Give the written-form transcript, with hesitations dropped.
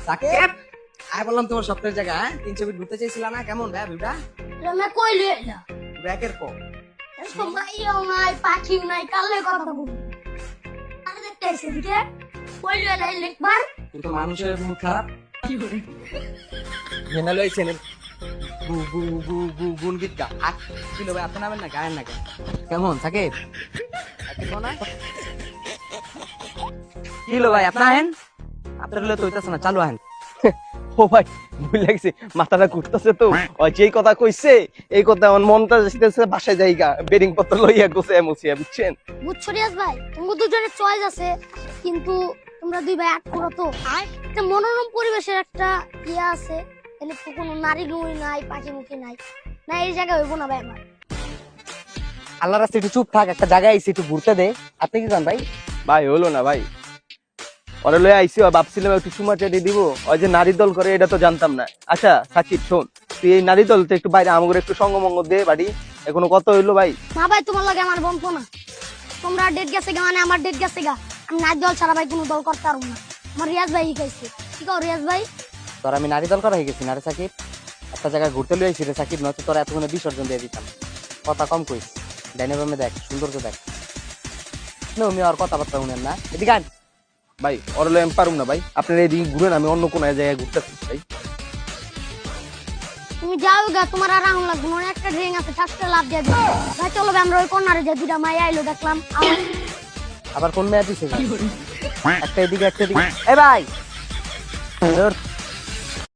সাকিব আয় বললাম তোমার স্বপ্নের জায়গা, হ্যাঁ 300 ফিট ঘুরতে চাইছিলা না? কেমন ভাই ভিউটা? রমে কইলে এটা ব্যাকের কো মাইও নাই পাখিও নাই কালে কথা বলবো আরে দেখতে এসে দিকে কইলে এটা লিখবার কিন্তু মানুষের মুড খারাপ কি করে জেনারেল এই চ্যানেল গু গু গু গু গুন গীত গা আট কিলো ভাই আপনি নামেন না গায়েন না কেন? কেমন সাকিব কিলো ভাই আপনি আহেন, আপনার হলে তো হইতাছে না, চালু আহেন। ও ভাই ভুল লাগছে, মাথাটা ঘুরতেছে তো। ওই যেই কথা কইছে এই কথা আমার মনটা যাইতেছে বাসায় যাইগা বেডিং পত্র লইয়া গোছে মুছিয়া, বুঝছেন? বুঝছো রিয়াজ ভাই তোমার দুজনের চয়েস আছে কিন্তু তোমরা দুই ভাই এক করো তো একটা মনোরম পরিবেশের একটা ইয়ে আছে এখানে তো কোনো নারী নুরি নাই পাখি মুখি নাই না এই জায়গায় হইব না ভাই আমার আল্লাহ রাস্তা একটু চুপ থাক, একটা জায়গায় আইছি একটু ঘুরতে দে। আপনি কি জান ভাই? ভাই হলো না ভাই, ওরে লয়ে আইসি ভাবছিলাম একটু সুমা চেটে দিব, ওই যে নারী দল করে এটা তো জানতাম না। আচ্ছা সাকিব শোন, তুই এই নারী দল তো একটু বাইরে আমাকে একটু সঙ্গমঙ্গ দে বাড়ি। এখনো কত হইলো ভাই? না ভাই তোমার লাগে আমার বন্ধু না, তোমরা ডেট গেছে গা মানে আমার ডেট গেছে গা, আমি নাচ দল ছাড়া ভাই কোনো দল করতে পারবো না। আমার রিয়াজ ভাই শিখাইছে, ঠিক আছে রিয়াজ ভাই? তোর আমি নারী দল করা হয়ে গেছি না রে সাকিব, একটা জায়গায় ঘুরতে লই আইছি রে সাকিব, নয়তো তোরা এতক্ষণে বিসর্জন দিয়ে দিতাম। কথা কম কইস, ডাইনে বামে দেখ, সৌন্দর্য দেখ। আমি আর কথাবার্তা শুনেন না, এদিকে আন। ভাই ওরে লয়ে আমি পারুম না ভাই, আপনার এইদিকে ঘুরেন, আমি অন্য কোনো জায়গায় ঘুরতেছি ভাই। তুমি যাও গা, তোমার আর আঙুল লাগবে না, একটা ড্রিং আছে চারটে লাভ দিয়ে দিবে ভাই। চলো ভাই, আমরা ওই কর্নারে যাই, দুইটা মাই আইলো দেখলাম আবার কোন মেয়ে দিছে? একটা এদিকে একটা এদিকে। এ ভাই